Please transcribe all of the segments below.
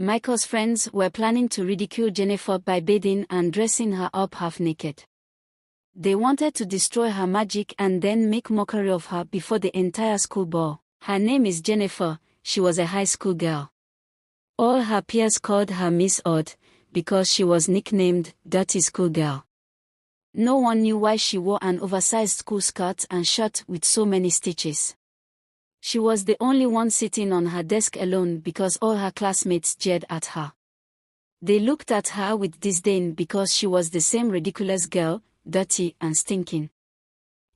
Michael's friends were planning to ridicule Jennifer by bathing and dressing her up half-naked. They wanted to destroy her magic and then make mockery of her before the entire school ball. Her name is Jennifer, she was a high school girl. All her peers called her Miss Odd, because she was nicknamed Dirty School Girl. No one knew why she wore an oversized school skirt and shirt with so many stitches. She was the only one sitting on her desk alone because all her classmates jeered at her. They looked at her with disdain because she was the same ridiculous girl, dirty and stinking.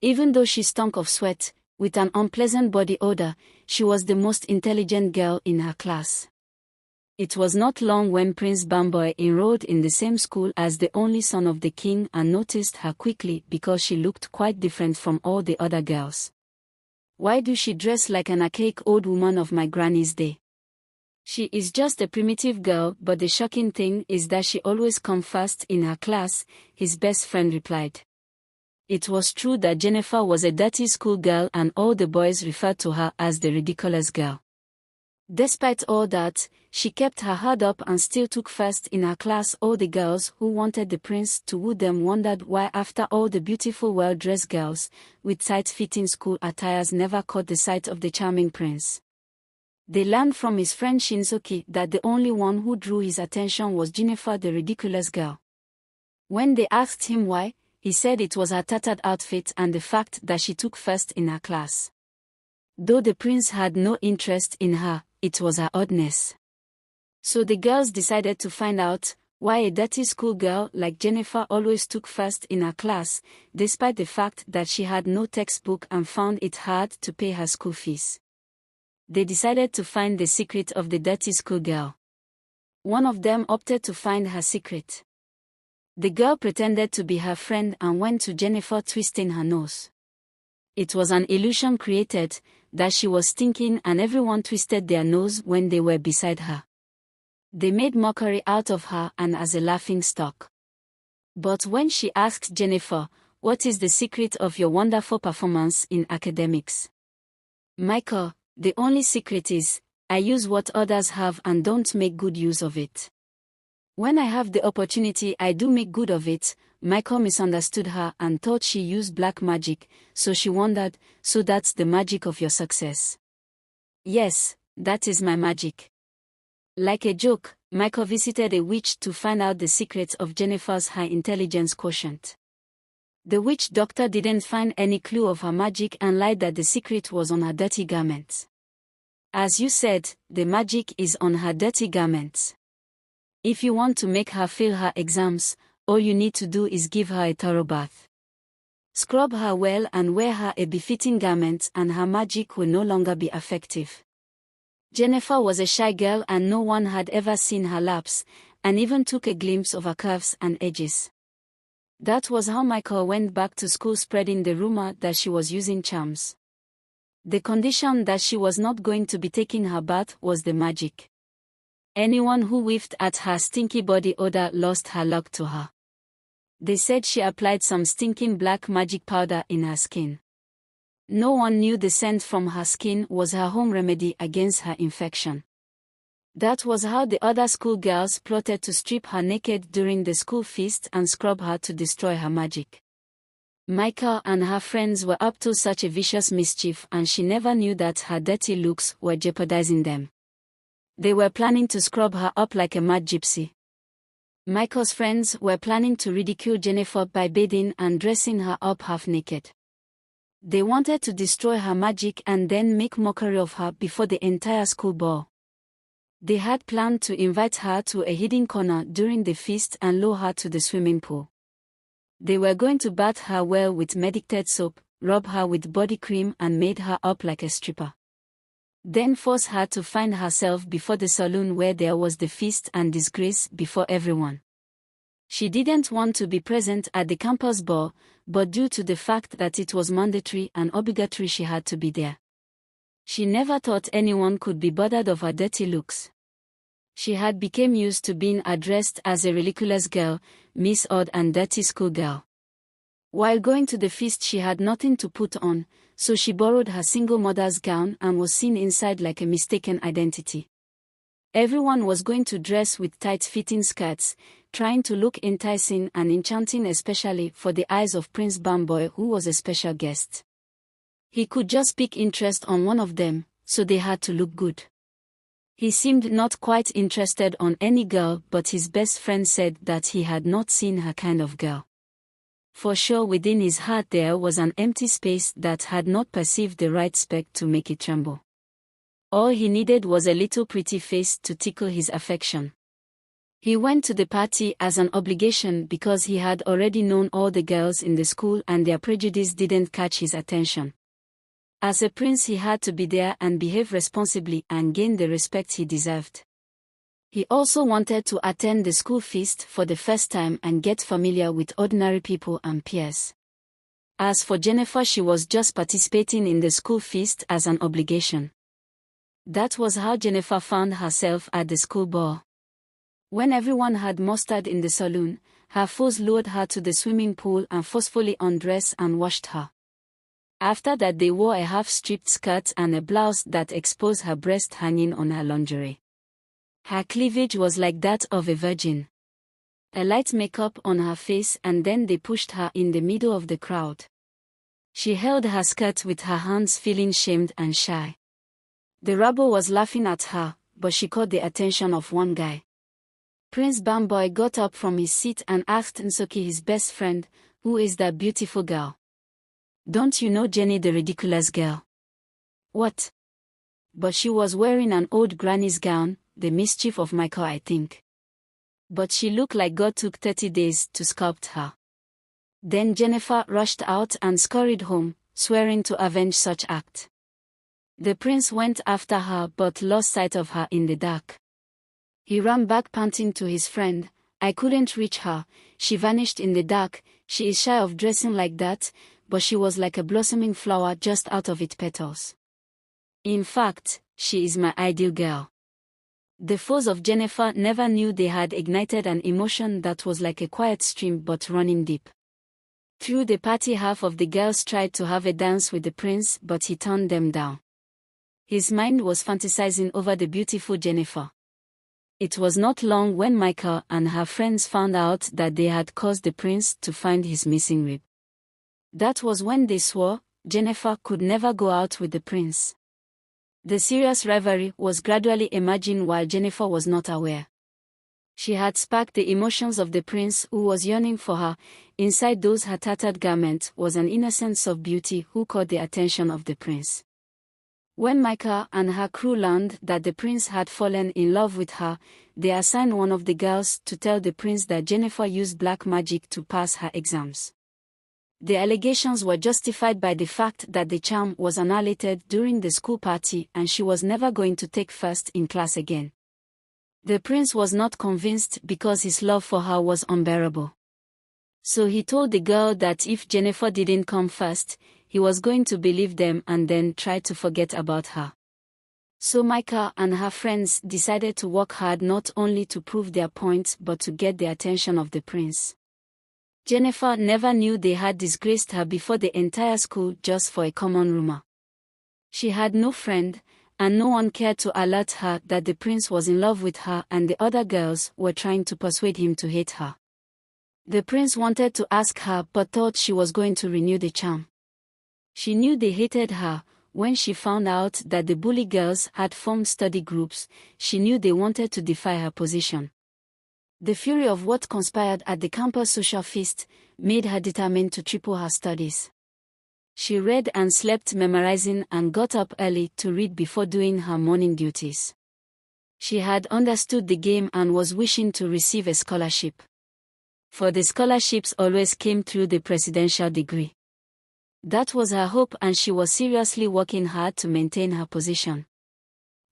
Even though she stunk of sweat, with an unpleasant body odor, she was the most intelligent girl in her class. It was not long when Prince Bamboy enrolled in the same school as the only son of the king and noticed her quickly because she looked quite different from all the other girls. Why do she dress like an archaic old woman of my granny's day? She is just a primitive girl, but the shocking thing is that she always comes first in her class, his best friend replied. It was true that Jennifer was a dirty school girl and all the boys referred to her as the ridiculous girl. Despite all that, she kept her head up and still took first in her class. All the girls who wanted the prince to woo them wondered why after all the beautiful well-dressed girls, with tight-fitting school attires never caught the sight of the charming prince. They learned from his friend Shinsuke that the only one who drew his attention was Jennifer the ridiculous girl. When they asked him why, he said it was her tattered outfit and the fact that she took first in her class. Though the prince had no interest in her, it was her oddness. So the girls decided to find out why a dirty schoolgirl like Jennifer always took first in her class, despite the fact that she had no textbook and found it hard to pay her school fees. They decided to find the secret of the dirty schoolgirl. One of them opted to find her secret. The girl pretended to be her friend and went to Jennifer twisting her nose. It was an illusion created that she was stinking and everyone twisted their nose when they were beside her. They made mockery out of her and as a laughing stock. But when she asked Jennifer, "What is the secret of your wonderful performance in academics?" "Michael, the only secret is, I use what others have and don't make good use of it. When I have the opportunity I do make good of it." Michael misunderstood her and thought she used black magic, so she wondered, "So that's the magic of your success?" "Yes, that is my magic." Like a joke, Michael visited a witch to find out the secret of Jennifer's high intelligence quotient. The witch doctor didn't find any clue of her magic and lied that the secret was on her dirty garments. "As you said, the magic is on her dirty garments. If you want to make her fail her exams, all you need to do is give her a thorough bath. Scrub her well and wear her a befitting garment and her magic will no longer be effective." Jennifer was a shy girl and no one had ever seen her laps, and even took a glimpse of her curves and edges. That was how Michael went back to school spreading the rumor that she was using charms. The condition that she was not going to be taking her bath was the magic. Anyone who whiffed at her stinky body odor lost her luck to her. They said she applied some stinking black magic powder in her skin. No one knew the scent from her skin was her home remedy against her infection. That was how the other schoolgirls plotted to strip her naked during the school feast and scrub her to destroy her magic. Michael and her friends were up to such a vicious mischief and she never knew that her dirty looks were jeopardizing them. They were planning to scrub her up like a mad gypsy. Michael's friends were planning to ridicule Jennifer by bathing and dressing her up half-naked. They wanted to destroy her magic and then make mockery of her before the entire school ball. They had planned to invite her to a hidden corner during the feast and lure her to the swimming pool. They were going to bath her well with medicated soap, rub her with body cream and made her up like a stripper. Then force her to find herself before the saloon where there was the feast and disgrace before everyone. She didn't want to be present at the campus ball, but due to the fact that it was mandatory and obligatory she had to be there. She never thought anyone could be bothered of her dirty looks. She had become used to being addressed as a ridiculous girl, Miss Odd and dirty schoolgirl. While going to the feast she had nothing to put on, so she borrowed her single mother's gown and was seen inside like a mistaken identity. Everyone was going to dress with tight-fitting skirts, trying to look enticing and enchanting, especially for the eyes of Prince Bamboy, who was a special guest. He could just pick interest on one of them, so they had to look good. He seemed not quite interested on any girl, but his best friend said that he had not seen her kind of girl. For sure, within his heart there was an empty space that had not perceived the right spec to make it tremble. All he needed was a little pretty face to tickle his affection. He went to the party as an obligation because he had already known all the girls in the school and their prejudice didn't catch his attention. As a prince, he had to be there and behave responsibly and gain the respect he deserved. He also wanted to attend the school feast for the first time and get familiar with ordinary people and peers. As for Jennifer, she was just participating in the school feast as an obligation. That was how Jennifer found herself at the school ball. When everyone had mustered in the saloon, her foes lured her to the swimming pool and forcefully undressed and washed her. After that, they wore a half-stripped skirt and a blouse that exposed her breast hanging on her lingerie. Her cleavage was like that of a virgin. A light makeup on her face, and then they pushed her in the middle of the crowd. She held her skirt with her hands, feeling shamed and shy. The rabble was laughing at her, but she caught the attention of one guy. Prince Bamboy got up from his seat and asked Nsoki, his best friend, "Who is that beautiful girl? Don't you know Jenny, the ridiculous girl?" "What?" "But she was wearing an old granny's gown, the mischief of Michael, I think. But she looked like God took 30 days to sculpt her." Then Jennifer rushed out and scurried home, swearing to avenge such act. The prince went after her but lost sight of her in the dark. He ran back panting to his friend, "I couldn't reach her, she vanished in the dark. She is shy of dressing like that, but she was like a blossoming flower just out of its petals. In fact, she is my ideal girl." The foes of Jennifer never knew they had ignited an emotion that was like a quiet stream but running deep. Through the party, half of the girls tried to have a dance with the prince, but he turned them down. His mind was fantasizing over the beautiful Jennifer. It was not long when Michael and her friends found out that they had caused the prince to find his missing rib. That was when they swore Jennifer could never go out with the prince. The serious rivalry was gradually emerging while Jennifer was not aware. She had sparked the emotions of the prince, who was yearning for her. Inside those her tattered garments was an innocence of beauty who caught the attention of the prince. When Michael and her crew learned that the prince had fallen in love with her, they assigned one of the girls to tell the prince that Jennifer used black magic to pass her exams. The allegations were justified by the fact that the charm was annihilated during the school party and she was never going to take first in class again. The prince was not convinced because his love for her was unbearable. So he told the girl that if Jennifer didn't come first, he was going to believe them and then try to forget about her. So Michael and her friends decided to work hard not only to prove their point but to get the attention of the prince. Jennifer never knew they had disgraced her before the entire school just for a common rumor. She had no friend, and no one cared to alert her that the prince was in love with her and the other girls were trying to persuade him to hate her. The prince wanted to ask her but thought she was going to renew the charm. She knew they hated her. When she found out that the bully girls had formed study groups, she knew they wanted to defy her position. The fury of what conspired at the campus social feast made her determined to triple her studies. She read and slept, memorizing, and got up early to read before doing her morning duties. She had understood the game and was wishing to receive a scholarship. For the scholarships always came through the presidential degree. That was her hope, and she was seriously working hard to maintain her position.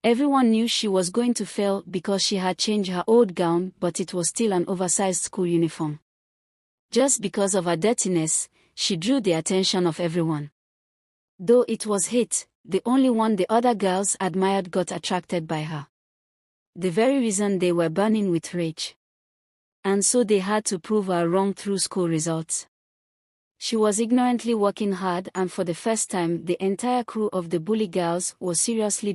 Everyone knew she was going to fail because she had changed her old gown, but it was still an oversized school uniform. Just because of her dirtiness, she drew the attention of everyone. Though it was hate, the only one the other girls admired got attracted by her. The very reason they were burning with rage. And so they had to prove her wrong through school results. She was ignorantly working hard, and for the first time the entire crew of the bully girls was seriously